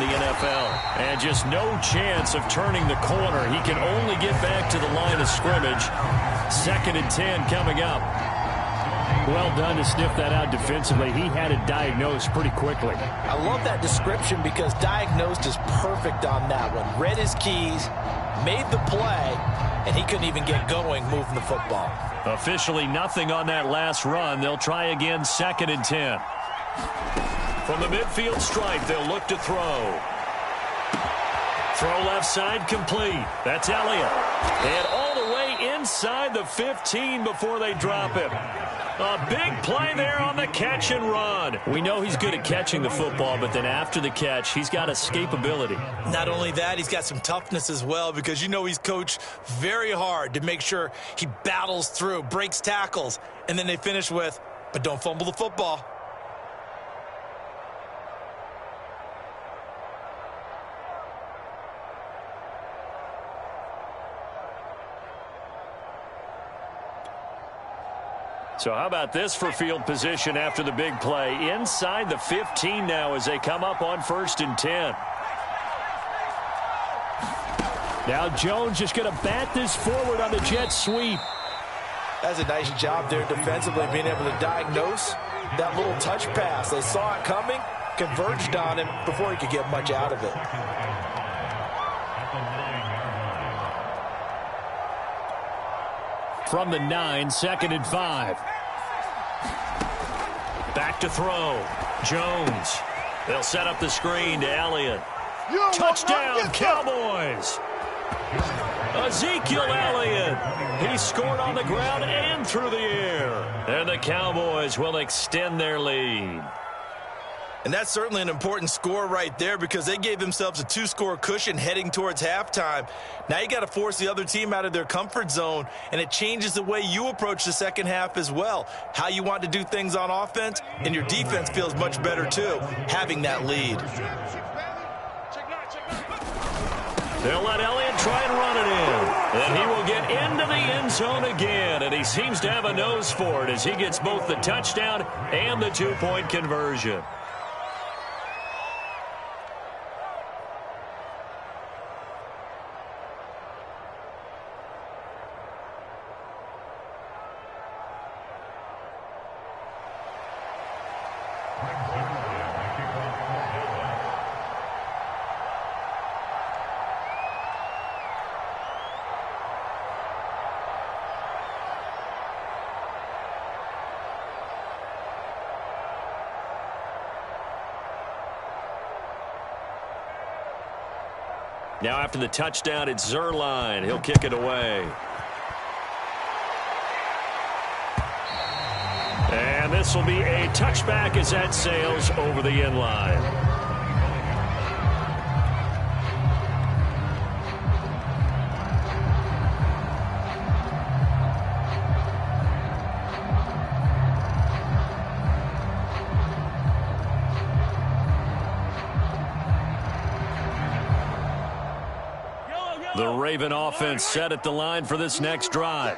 the NFL. And just no chance of turning the corner. He can only get back to the line of scrimmage. 2nd and 10 coming up. Well done to sniff that out defensively. He had it diagnosed pretty quickly. I love that description because diagnosed is perfect on that one. Read his keys, made the play, and he couldn't even get going moving the football. Officially nothing on that last run. They'll try again 2nd and 10. From the midfield stripe, they'll look to throw. Throw left side complete. That's Elliott. And all the way inside the 15 before they drop him. A big play there on the catch and run. We know he's good at catching the football, but then after the catch, he's got escapability. Not only that, he's got some toughness as well because you know he's coached very hard to make sure he battles through, breaks tackles, and then they finish with, but don't fumble the football. So how about this for field position after the big play? Inside the 15 now as they come up on 1st and 10. Now Jones just going to bat this forward on the jet sweep. That's a nice job there defensively, being able to diagnose that little touch pass. They saw it coming, converged on him before he could get much out of it. From the 9, 2nd and 5. Back to throw. Jones. They'll set up the screen to Elliott. Touchdown, Cowboys. Ezekiel Elliott. He scored on the ground and through the air. And the Cowboys will extend their lead. And that's certainly an important score right there because they gave themselves a 2-score cushion heading towards halftime. Now you got to force the other team out of their comfort zone, and it changes the way you approach the second half as well. How you want to do things on offense, and your defense feels much better too, having that lead. They'll let Elliott try and run it in. And he will get into the end zone again, and he seems to have a nose for it as he gets both the touchdown and the 2-point conversion. Now after the touchdown, it's Zerline. He'll kick it away. And this will be a touchback as that sails over the end line. The Raven offense set at the line for this next drive.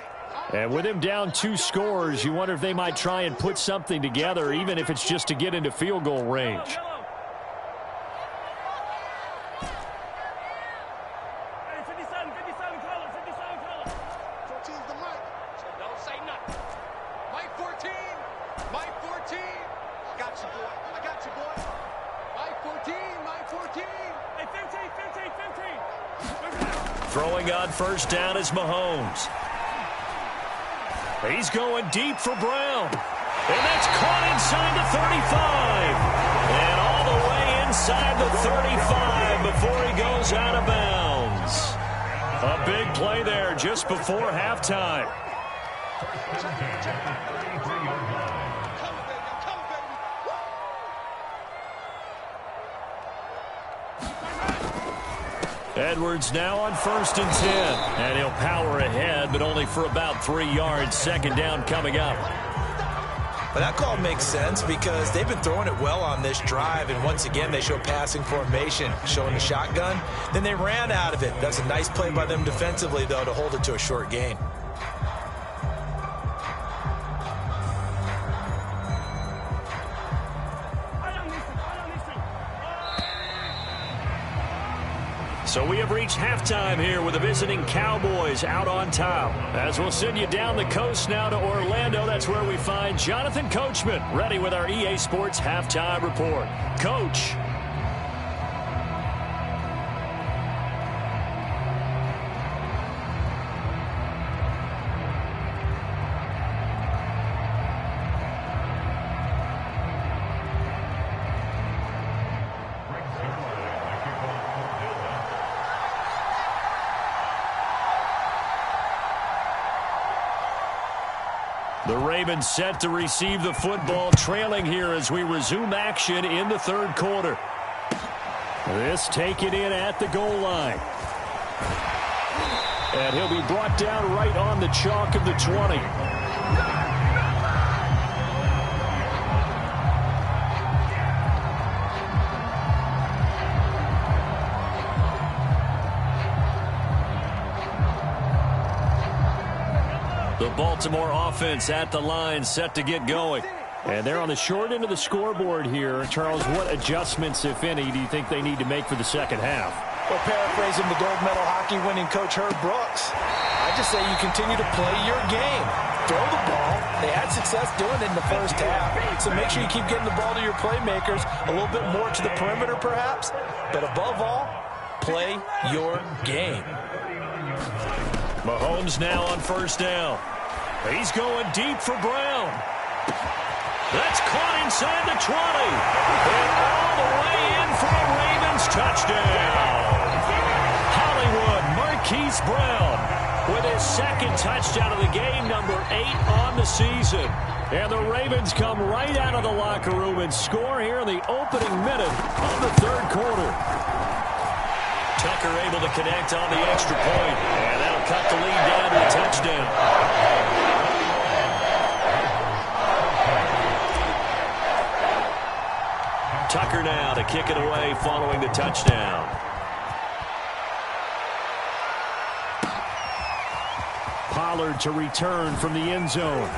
And with him down 2 scores, you wonder if they might try and put something together, even if it's just to get into field goal range. Throwing on first down is Mahomes. He's going deep for Brown. And that's caught inside the 35. And all the way inside the 35 before he goes out of bounds. A big play there just before halftime. Edwards now on 1st and 10. And he'll power ahead, but only for about 3 yards. 2nd down coming up. But that call makes sense because they've been throwing it well on this drive. And once again, they show passing formation, showing the shotgun. Then they ran out of it. That's a nice play by them defensively, though, to hold it to a short gain. So we have reached halftime here with the visiting Cowboys out on top. As we'll send you down the coast now to Orlando, that's where we find Jonathan Coachman ready with our EA Sports halftime report. Coach. The Ravens set to receive the football, trailing here as we resume action in the third quarter. This taken in at the goal line. And he'll be brought down right on the chalk of the 20. The Baltimore offense at the line, set to get going. And they're on the short end of the scoreboard here. Charles, what adjustments, if any, do you think they need to make for the second half? Well, paraphrasing the gold medal hockey winning coach Herb Brooks, I just say you continue to play your game. Throw the ball. They had success doing it in the first half. So make sure you keep getting the ball to your playmakers, a little bit more to the perimeter perhaps. But above all, play your game. Mahomes now on first down. He's going deep for Brown. That's caught inside the 20. And all the way in for a Ravens touchdown. Hollywood Marquise Brown with his second touchdown of the game, number 8 on the season. And the Ravens come right out of the locker room and score here in the opening minute of the third quarter. Tucker able to connect on the extra point. And that'll cut the lead down to a touchdown. Tucker now to kick it away following the touchdown. Pollard to return from the end zone.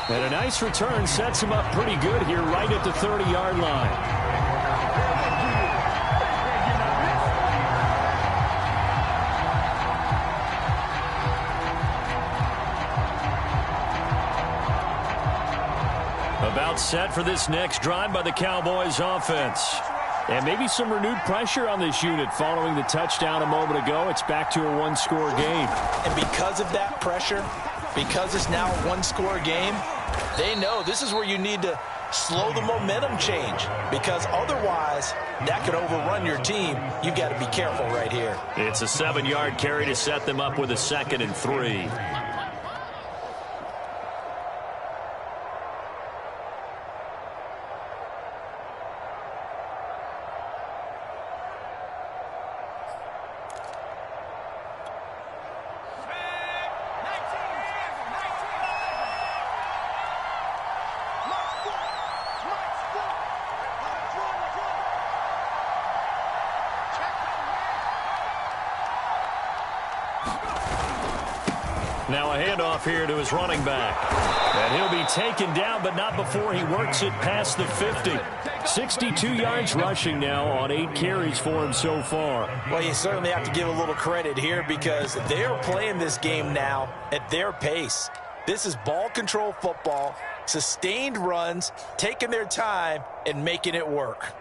And a nice return sets him up pretty good here right at the 30-yard line. About set for this next drive by the Cowboys offense. And maybe some renewed pressure on this unit following the touchdown a moment ago. It's back to a one-score game. And because of that pressure, because it's now a one-score game, they know this is where you need to slow the momentum change, because otherwise that could overrun your team. You've got to be careful right here. It's a 7-yard carry to set them up with a 2nd and 3. Now a handoff here to his running back. And he'll be taken down, but not before he works it past the 50. 62 yards rushing now on 8 carries for him so far. Well, you certainly have to give a little credit here because they're playing this game now at their pace. This is ball control football, sustained runs, taking their time and making it work.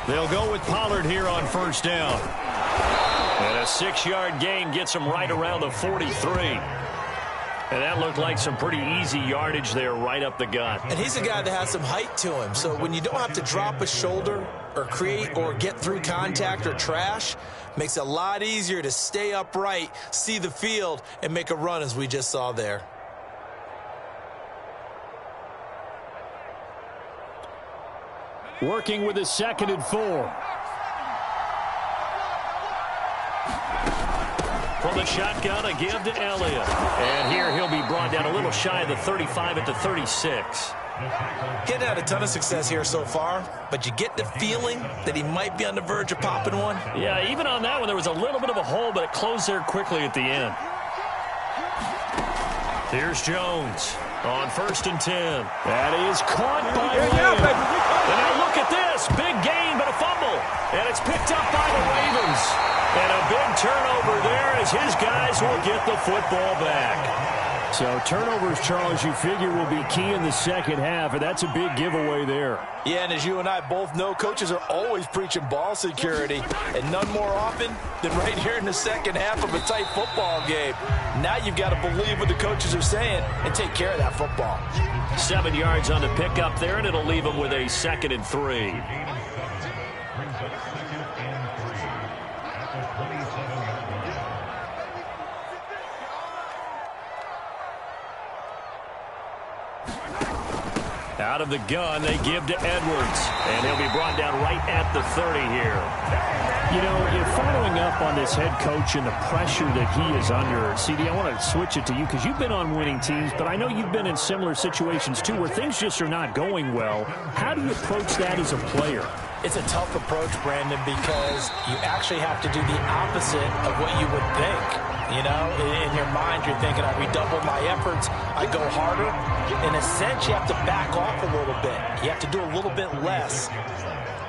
They'll go with Pollard here on first down. And a 6-yard gain gets him right around the 43. And that looked like some pretty easy yardage there right up the gut. And he's a guy that has some height to him. So when you don't have to drop a shoulder or create or get through contact or trash, makes it a lot easier to stay upright, see the field, and make a run as we just saw there. Working with a 2nd and 4. From the shotgun, a give to Elliott. And here he'll be brought down a little shy of the 35 at the 36. He hadn't had a ton of success here so far, but you get the feeling that he might be on the verge of popping one. Yeah, even on that one, there was a little bit of a hole, but it closed there quickly at the end. Here's Jones on 1st and 10. That is caught by Lamb. And now look at this. Big gain, but a fumble. And it's picked up by the Ravens. And a big turnover there as his guys will get the football back. So turnovers, Charles, you figure will be key in the second half, and that's a big giveaway there. Yeah, and as you and I both know, coaches are always preaching ball security, and none more often than right here in the second half of a tight football game. Now you've got to believe what the coaches are saying and take care of that football. 7 yards on the pickup there, and it'll leave them with a 2nd and 3. Out of the gun, they give to Edwards. And he'll be brought down right at the 30 here. You know, you're following up on this head coach and the pressure that he is under. CD, I want to switch it to you because you've been on winning teams, but I know you've been in similar situations too where things just are not going well. How do you approach that as a player? It's a tough approach, Brandon, because you actually have to do the opposite of what you would think. You know, in your mind, you're thinking, I redouble my efforts, I go harder. In a sense, you have to back off a little bit. You have to do a little bit less.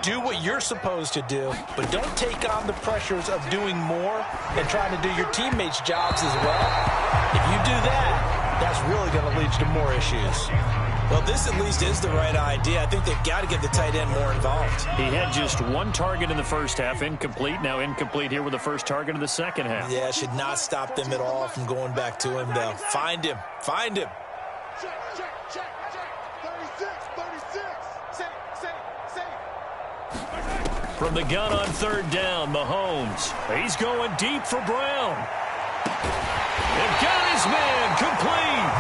Do what you're supposed to do, but don't take on the pressures of doing more and trying to do your teammates' jobs as well. If you do that, that's really going to lead to more issues. Well, this at least is the right idea. I think they've got to get the tight end more involved. He had just one target in the first half, incomplete. Now incomplete here with the first target of the second half. Yeah, it should not stop them at all from going back to him, though. Find him. Find him. Check. 36. From the gun on 3rd down, Mahomes. He's going deep for Brown. And got his man complete.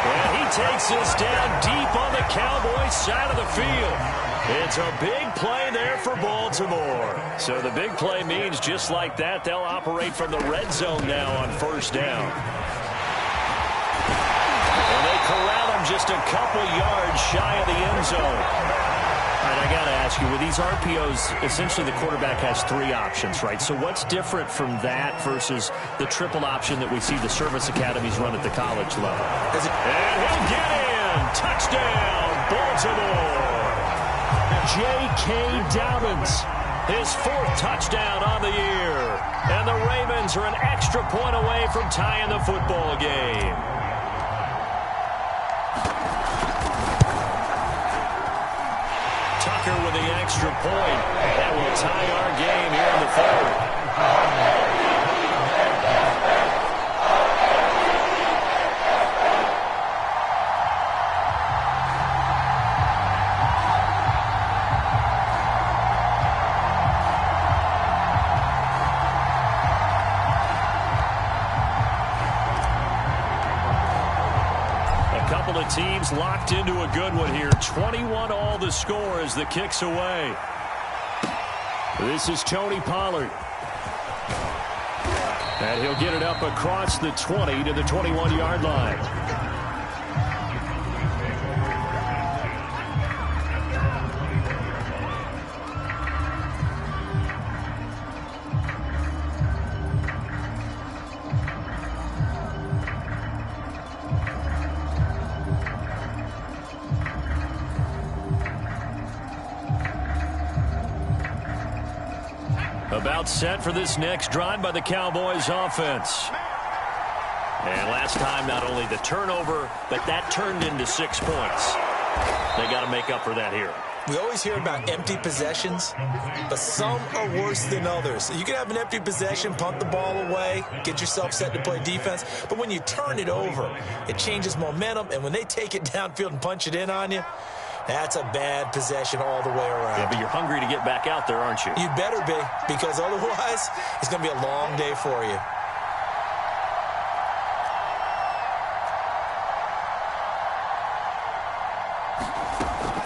And he takes this down deep on the Cowboys side of the field. It's a big play there for Baltimore. So the big play means just like that, they'll operate from the red zone now on 1st down. And they corral him just a couple yards shy of the end zone. All right, I got to ask you, with these RPOs, essentially the quarterback has 3 options, right? So what's different from that versus the triple option that we see the service academies run at the college level? And he'll get in. Touchdown, Baltimore. J.K. Dobbins, his 4th touchdown on the year. And the Ravens are an extra point away from tying the football game. Tucker with the extra point. That will tie our game here in the 3rd. Teams locked into a good one here. 21 all the score as the kick's away. This is Tony Pollard. And he'll get it up across the 20 to the 21-yard line. About set for this next drive by the Cowboys offense. And last time, not only the turnover, but that turned into 6 points. They got to make up for that here. We always hear about empty possessions, but some are worse than others. You can have an empty possession, punt the ball away, get yourself set to play defense, but when you turn it over, it changes momentum, and when they take it downfield and punch it in on you, that's a bad possession all the way around. Yeah, but you're hungry to get back out there, aren't you? You better be, because otherwise, it's going to be a long day for you.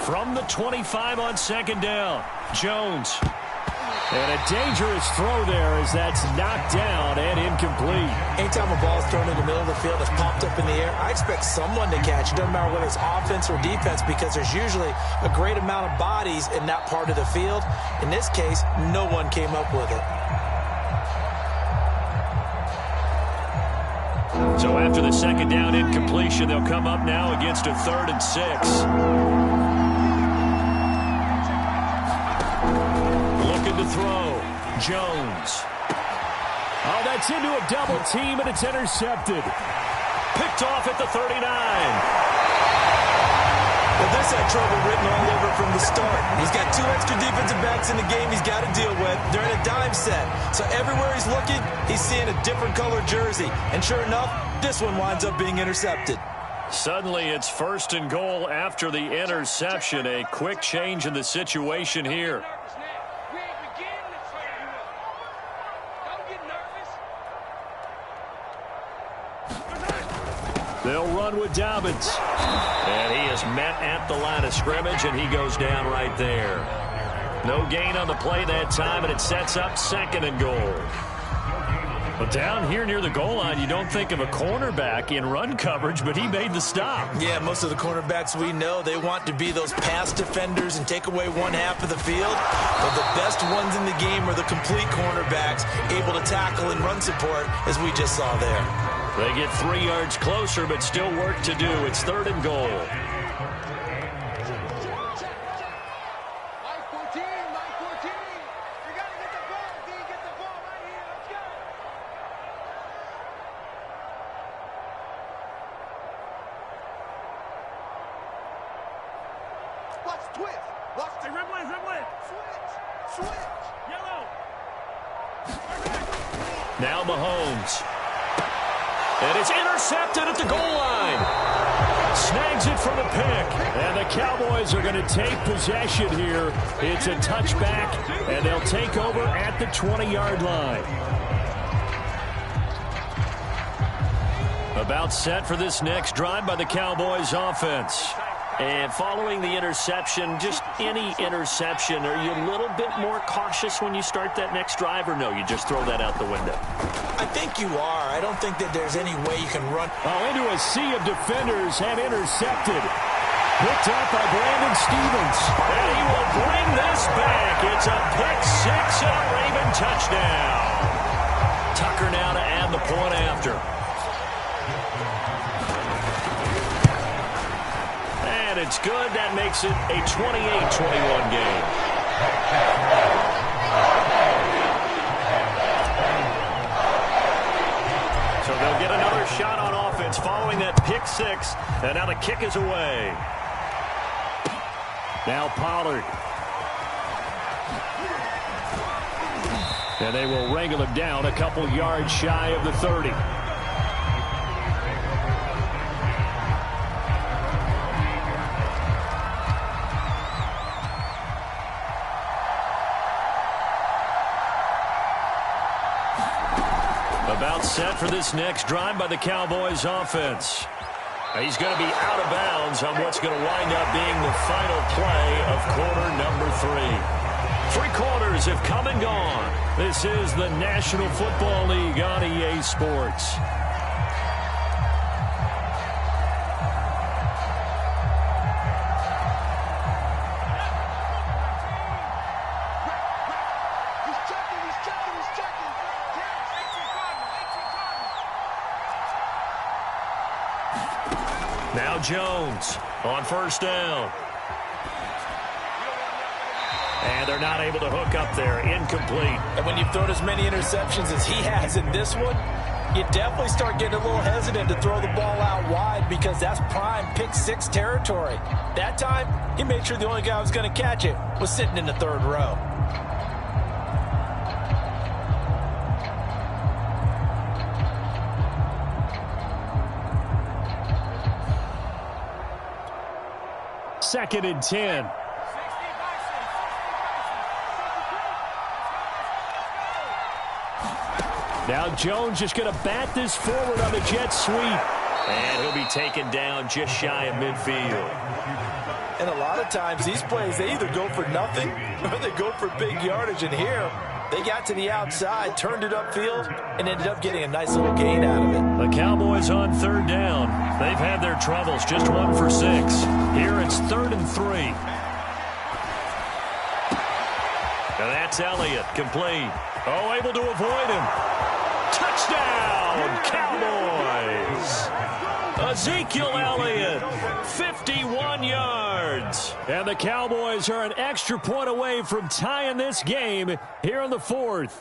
From the 25 on 2nd down, Jones. And a dangerous throw there as that's knocked down and incomplete. Anytime a ball is thrown in the middle of the field that's popped up in the air, I expect someone to catch it. Doesn't matter whether it's offense or defense, because there's usually a great amount of bodies in that part of the field. In this case, no one came up with it. So after the second down incompletion, they'll come up now against a 3rd and 6. Looking to throw. Jones. Oh, that's into a double team, and it's intercepted. Picked off at the 39. Well, this had trouble written all over from the start. He's got 2 extra defensive backs in the game he's got to deal with. They're in a dime set. So everywhere he's looking, he's seeing a different color jersey. And sure enough, this one winds up being intercepted. Suddenly, it's 1st and goal after the interception. A quick change in the situation here. They'll run with Dobbins. And he is met at the line of scrimmage, and he goes down right there. No gain on the play that time, and it sets up 2nd and goal. But down here near the goal line, you don't think of a cornerback in run coverage, but he made the stop. Yeah, most of the cornerbacks we know, they want to be those pass defenders and take away one half of the field. But the best ones in the game are the complete cornerbacks, able to tackle and run support, as we just saw there. They get 3 yards closer, but still work to do. It's 3rd and goal. Now Mahomes. And it's intercepted at the goal line. Snags it for the pick. And the Cowboys are going to take possession here. It's a touchback, and they'll take over at the 20-yard line. About set for this next drive by the Cowboys offense. And following the interception, just any interception, are you a little bit more cautious when you start that next drive, or no, you just throw that out the window? I think you are. I don't think that there's any way you can run. Oh, into a sea of defenders and intercepted. Picked up by Brandon Stevens. And he will bring this back. It's a pick 6 and a Raven touchdown. Tucker now to add the point after. And it's good. That makes it a 28-21 game. So they'll get another shot on offense following that pick 6. And now the kick is away. Now Pollard. And they will wrangle him down a couple yards shy of the 30. About set for this next drive by the Cowboys offense. He's going to be out of bounds on what's going to wind up being the final play of quarter number 3. 3 quarters have come and gone. This is the National Football League on EA Sports. Now Jones on first down. And they're not able to hook up there. Incomplete. And when you've thrown as many interceptions as he has in this one, you definitely start getting a little hesitant to throw the ball out wide, because that's prime pick 6 territory. That time, he made sure the only guy who was going to catch it was sitting in the 3rd row. Second and 10. Now Jones just going to bat this forward on the jet sweep. And he'll be taken down just shy of midfield. And a lot of times these plays, they either go for nothing or they go for big yardage. And here, they got to the outside, turned it upfield, and ended up getting a nice little gain out of it. The Cowboys on third down. They've had their troubles, just 1 for 6. Here it's 3rd and 3. And that's Elliott, complete. Oh, able to avoid him. Touchdown, Cowboys! Ezekiel Elliott, 51 yards. And the Cowboys are an extra point away from tying this game here in the 4th.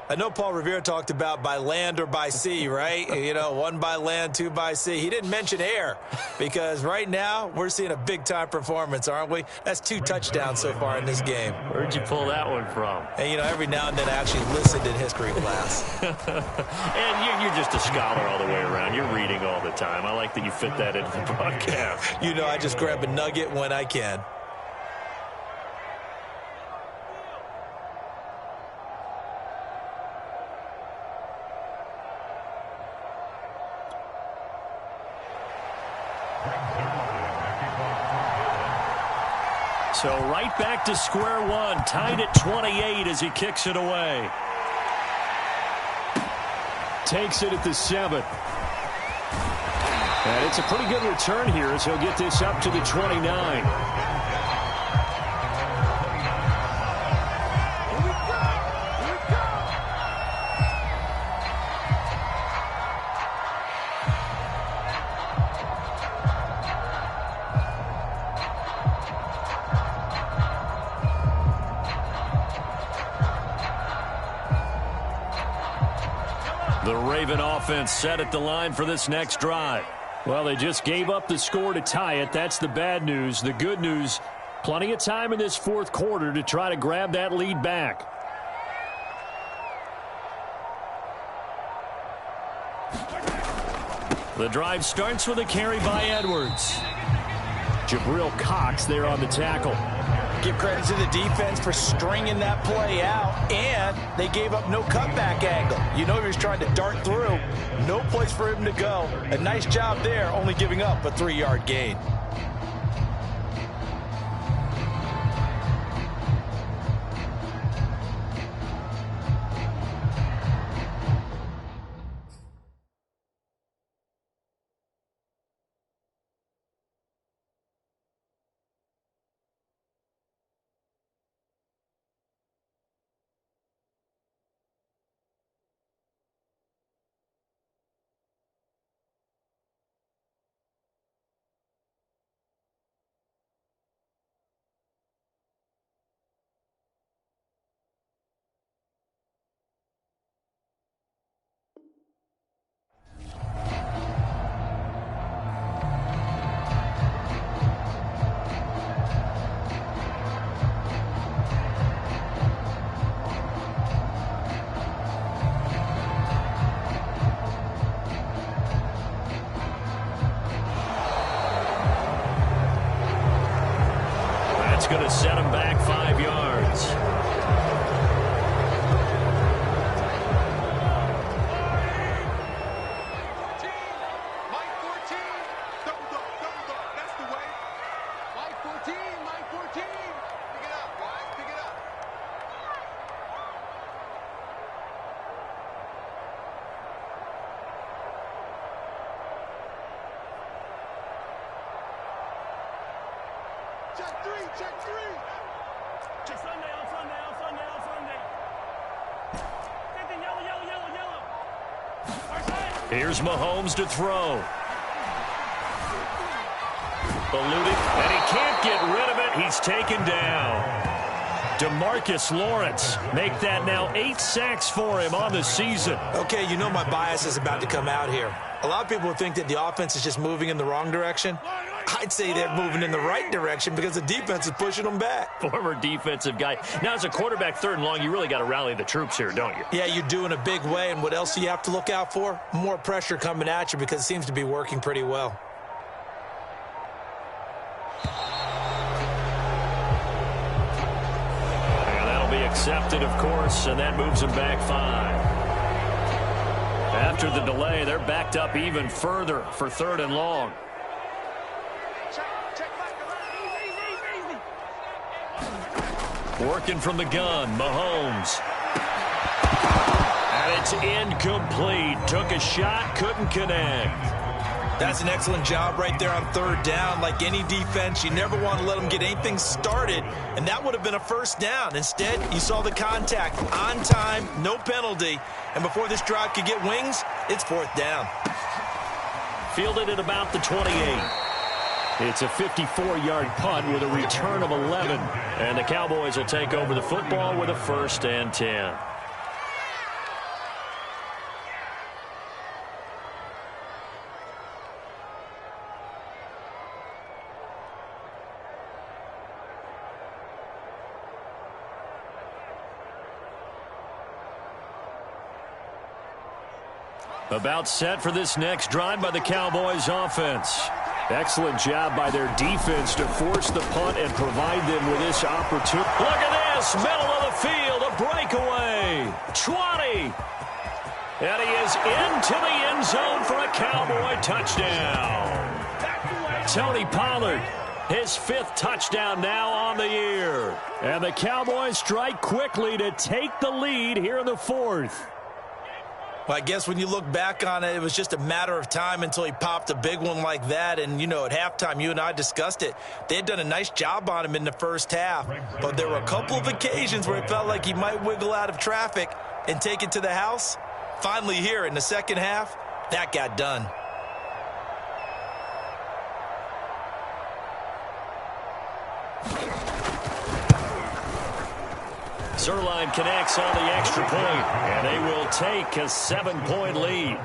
I know Paul Revere talked about by land or by sea, right? You know, 1 by land, 2 by sea. He didn't mention air because right now we're seeing a big-time performance, aren't we? That's 2 touchdowns so far in this game. Where'd you pull that one from? And, you know, every now and then I actually listened in history class. And you're just a scholar all the way around. You're reading all the time. I like that you fit that into the broadcast. You know, I just grab a nugget when I can. So right back to square one, tied at 28 as he kicks it away. Takes it at the 7. And it's a pretty good return here as he'll get this up to the 29. The Raven offense set at the line for this next drive. Well, they just gave up the score to tie it. That's the bad news. The good news, plenty of time in this 4th quarter to try to grab that lead back. The drive starts with a carry by Edwards. Jabril Cox there on the tackle. Give credit to the defense for stringing that play out, and they gave up no cutback angle. You know he was trying to dart through. No place for him to go. A nice job there, only giving up a 3-yard gain. That's going to set him back 5 yards. Mike 14. Double dog. That's the way. Mike 14. Mike 14. Pick it up, guys. Pick it up. Check 3. Check 3. Check Sunday. Yellow. First side. Here's Mahomes to throw. Eluding, and he can't get rid of it. He's taken down. DeMarcus Lawrence make that now 8 sacks for him on the season. Okay, you know my bias is about to come out here. A lot of people think that the offense is just moving in the wrong direction. I'd say they're moving in the right direction because the defense is pushing them back. Former defensive guy. Now, as a quarterback, 3rd and long, you really got to rally the troops here, don't you? Yeah, you do in a big way. And what else do you have to look out for? More pressure coming at you because it seems to be working pretty well. And that'll be accepted, of course, and that moves them back 5. After the delay, they're backed up even further for 3rd and long. Working from the gun, Mahomes. And it's incomplete. Took a shot, couldn't connect. That's an excellent job right there on third down. Like any defense, you never want to let them get anything started, and that would have been a first down. Instead, you saw the contact on time, no penalty, and before this drive could get wings, it's fourth down. Fielded at about the 28. It's a 54-yard punt with a return of 11, and the Cowboys will take over the football with a 1st and 10. About set for this next drive by the Cowboys offense. Excellent job by their defense to force the punt and provide them with this opportunity. Look at this, middle of the field, a breakaway. 20. And he is into the end zone for a Cowboy touchdown. Tony Pollard, his 5th touchdown now on the year. And the Cowboys strike quickly to take the lead here in the 4th. Well, I guess when you look back on it, it was just a matter of time until he popped a big one like that. And, you know, at halftime, you and I discussed it. They had done a nice job on him in the first half. But there were a couple of occasions where it felt like he might wiggle out of traffic and take it to the house. Finally here in the second half, that got done. Zerline connects on the extra point, and they will take a 7-point lead.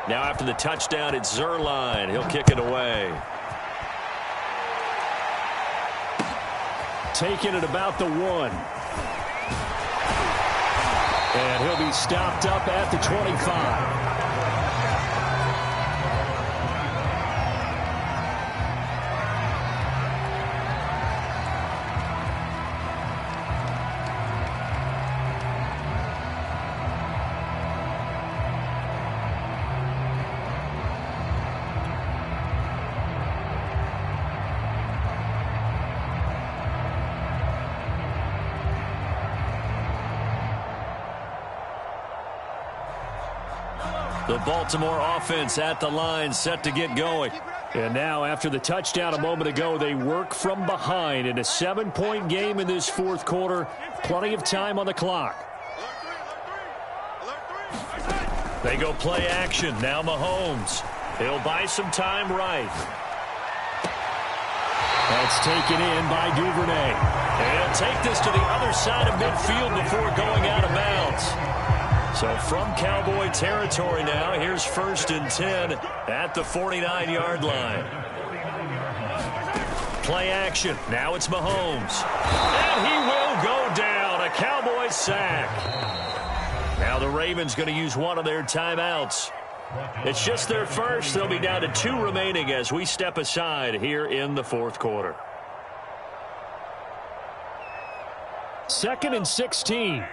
Now after the touchdown, it's Zerline. He'll kick it away. Taking it about the 1. And he'll be stopped up at the 25. The Baltimore offense at the line, set to get going. And now, after the touchdown a moment ago, they work from behind in a 7-point game in this 4th quarter. Plenty of time on the clock. They go play action. Now Mahomes. He'll buy some time right. That's taken in by Duvernay. And he'll take this to the other side of midfield before going out of bounds. So from Cowboy territory now, here's 1st and 10 at the 49-yard line. Play action. Now it's Mahomes. And he will go down. A Cowboy sack. Now the Ravens going to use one of their timeouts. It's just their first. They'll be down to 2 remaining as we step aside here in the 4th quarter. 2nd and 16.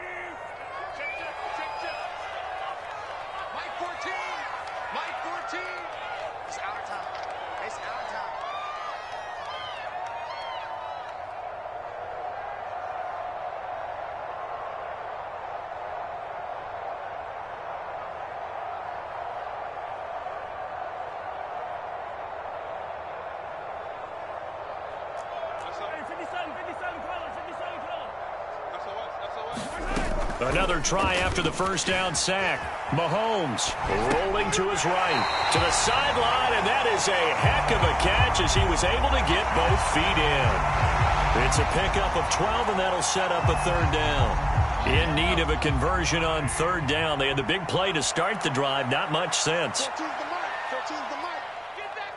Another try after the first down sack. Mahomes rolling to his right, to the sideline, and that is a heck of a catch as he was able to get both feet in. It's a pickup of 12, and that'll set up a 3rd down. In need of a conversion on 3rd down. They had the big play to start the drive. Not much sense. Get that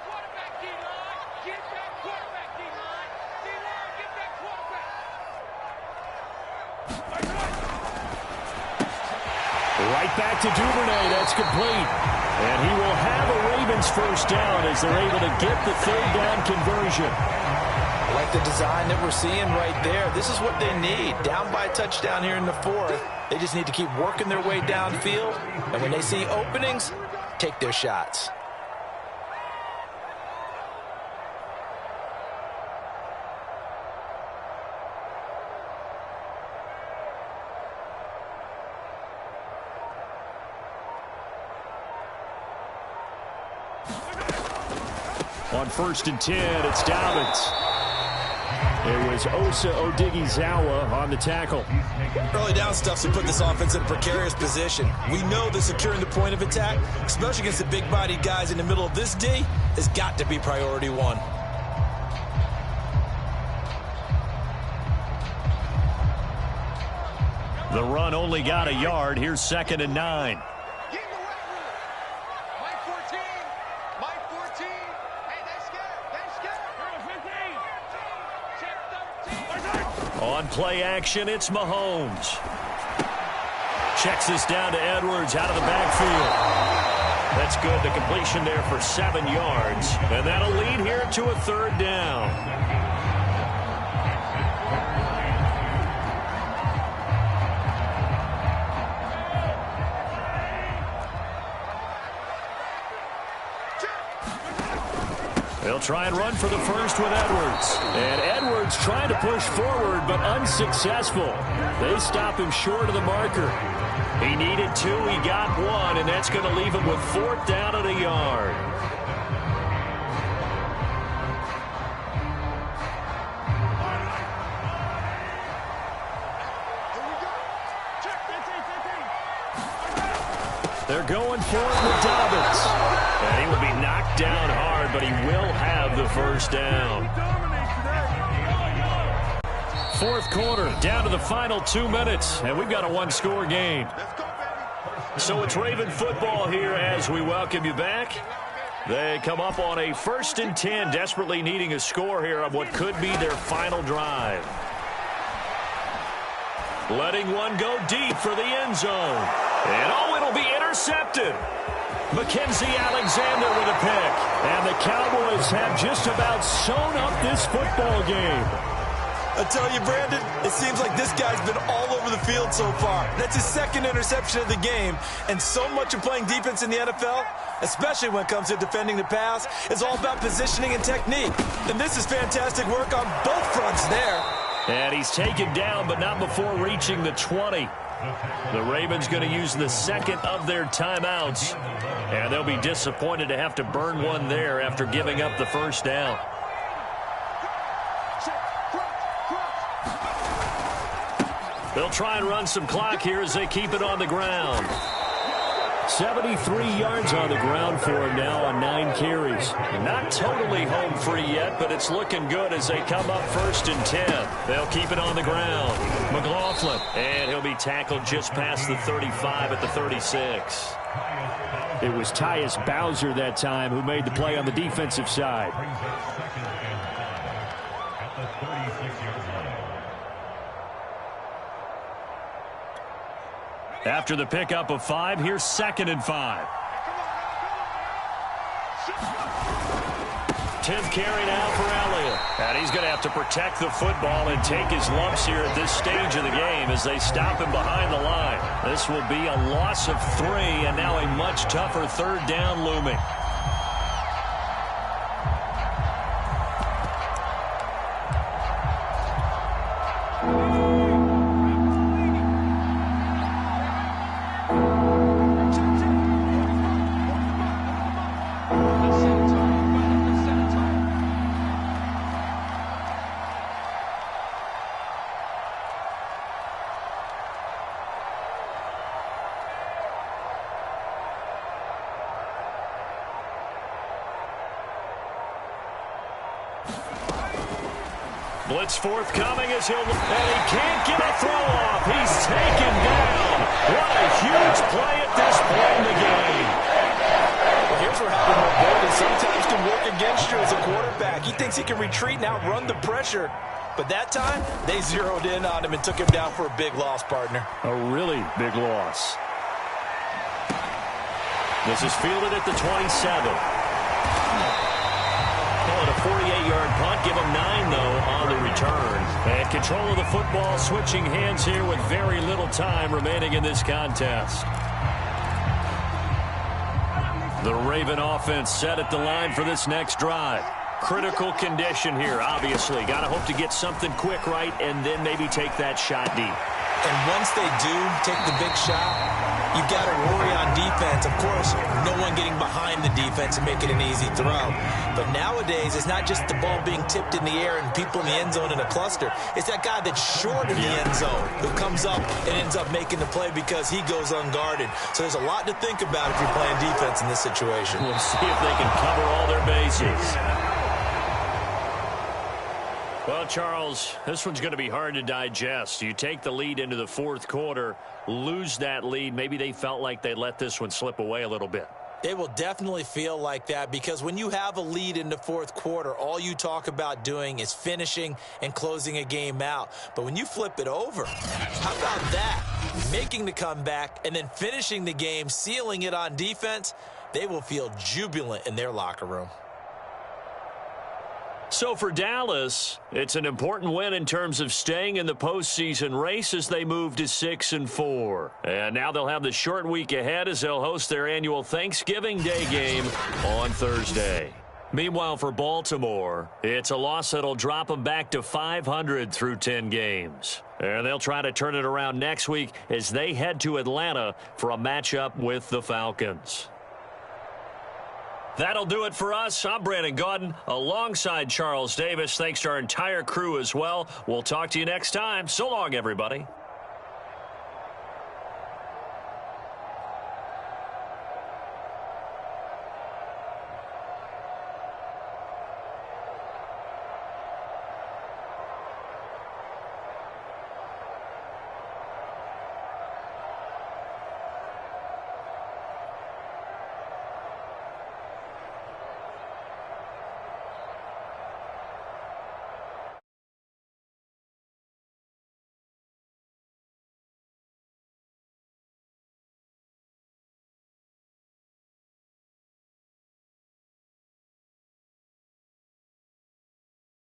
quarterback, D-line. Get that quarterback. Right back to Duvernay. That's complete. And he will have a Ravens first down as they're able to get the third down conversion. I like the design that we're seeing right there. This is what they need. Down by a touchdown here in the fourth. They just need to keep working their way downfield. And when they see openings, take their shots. On 1st and 10, it's Dobbins. It was Osa Odighizuwa on the tackle. Early down stuffs will put this offense in a precarious position. We know that securing the point of attack, especially against the big-bodied guys in the middle of this D, has got to be priority one. The run only got a yard. Here's 2nd and 9. On play action, it's Mahomes. Checks this down to Edwards out of the backfield. That's good. The completion there for 7 yards. And that'll lead here to a 3rd down. They'll try and run for the first with Edwards. And Edwards trying to push forward, but unsuccessful. They stop him short of the marker. He needed 2, he got 1, and that's going to leave him with 4th down and a yard. They're going for it with Dobbins. And he will be knocked down hard, but he will have the first down. 4th quarter, down to the final 2 minutes, and we've got a 1-score game. So it's Raven football here as we welcome you back. They come up on a 1st and 10, desperately needing a score here on what could be their final drive. Letting one go deep for the end zone. And oh, it'll be intercepted. Mackenzie Alexander with a pick. And the Cowboys have just about sewn up this football game. I tell you, Brandon, it seems like this guy's been all over the field so far. That's his 2nd interception of the game. And so much of playing defense in the NFL, especially when it comes to defending the pass, is all about positioning and technique. And this is fantastic work on both fronts there. And he's taken down, but not before reaching the 20. The Ravens going to use the 2nd of their timeouts. And they'll be disappointed to have to burn one there after giving up the first down. They'll try and run some clock here as they keep it on the ground. 73 yards on the ground for him now on 9 carries. Not totally home free yet, but it's looking good as they come up 1st and 10. They'll keep it on the ground. McLaughlin, and he'll be tackled just past the 35 at the 36. It was Tyus Bowser that time who made the play on the defensive side. After the pickup of 5, here's 2nd and 5. 10th carry now for Elliott. And he's going to have to protect the football and take his lumps here at this stage of the game as they stop him behind the line. This will be a loss of 3, and now a much tougher 3rd down looming. Blitz forthcoming as and he can't get a throw off. He's taken down. What a huge play at this point in the game. Well, here's where having mobility sometimes can work against you as a quarterback. He thinks he can retreat and outrun the pressure. But that time, they zeroed in on him and took him down for a big loss, partner. A really big loss. This is fielded at the 27. Call it a 48-yard punt. Give them 9, though, on the return. And control of the football switching hands here with very little time remaining in this contest. The Raven offense set at the line for this next drive. Critical condition here, obviously. Got to hope to get something quick right and then maybe take that shot deep. And once they do take the big shot, you've got to worry on defense. Of course, no one getting behind the defense and making an easy throw. But nowadays, it's not just the ball being tipped in the air and people in the end zone in a cluster. It's that guy that's short in the end zone who comes up and ends up making the play because he goes unguarded. So there's a lot to think about if you're playing defense in this situation. We'll see if they can cover all their bases. Well, Charles, this one's going to be hard to digest. You take the lead into the fourth quarter, lose that lead. Maybe they felt like they let this one slip away a little bit. It will definitely feel like that because when you have a lead in the fourth quarter, all you talk about doing is finishing and closing a game out. But when you flip it over, how about that? Making the comeback and then finishing the game, sealing it on defense, they will feel jubilant in their locker room. So for Dallas, it's an important win in terms of staying in the postseason race as they move to 6-4. And now they'll have the short week ahead as they'll host their annual Thanksgiving Day game on Thursday. Meanwhile, for Baltimore, it's a loss that'll drop them back to 500 through 10 games. And they'll try to turn it around next week as they head to Atlanta for a matchup with the Falcons. That'll do it for us. I'm Brandon Gaudin alongside Charles Davis. Thanks to our entire crew as well. We'll talk to you next time. So long, everybody.